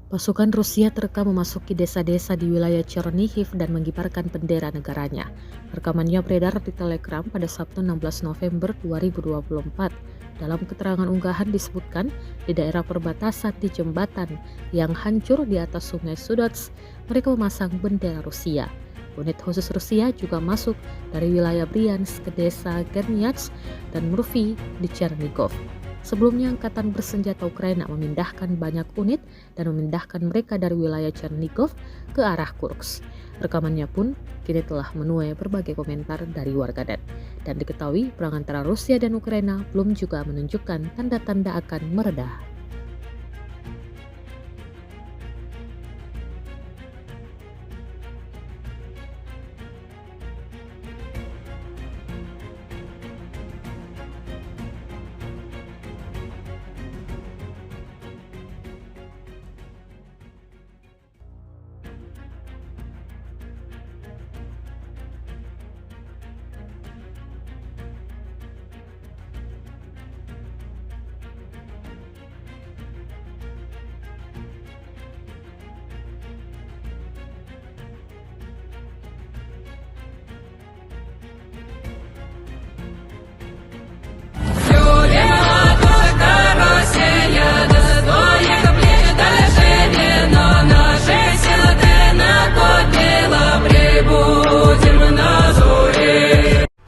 Pasukan Rusia terekam memasuki desa-desa di wilayah Chernihiv dan mengibarkan bendera negaranya. Rekamannya beredar di Telegram pada Sabtu 16 November 2024. Dalam keterangan unggahan disebutkan, di daerah perbatasan di jembatan yang hancur di atas sungai Sudots, mereka memasang bendera Rusia. Unit khusus Rusia juga masuk dari wilayah Bryansk ke desa Gernyats dan Murvi di Chernigov. Sebelumnya, Angkatan Bersenjata Ukraina memindahkan banyak unit dan memindahkan mereka dari wilayah Chernigov ke arah Kursk. Rekamannya pun kini telah menuai berbagai komentar dari warganet. Dan diketahui perang antara Rusia dan Ukraina belum juga menunjukkan tanda-tanda akan mereda.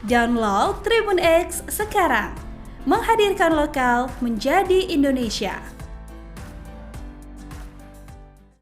Download Tribun X sekarang, menghadirkan lokal menjadi Indonesia.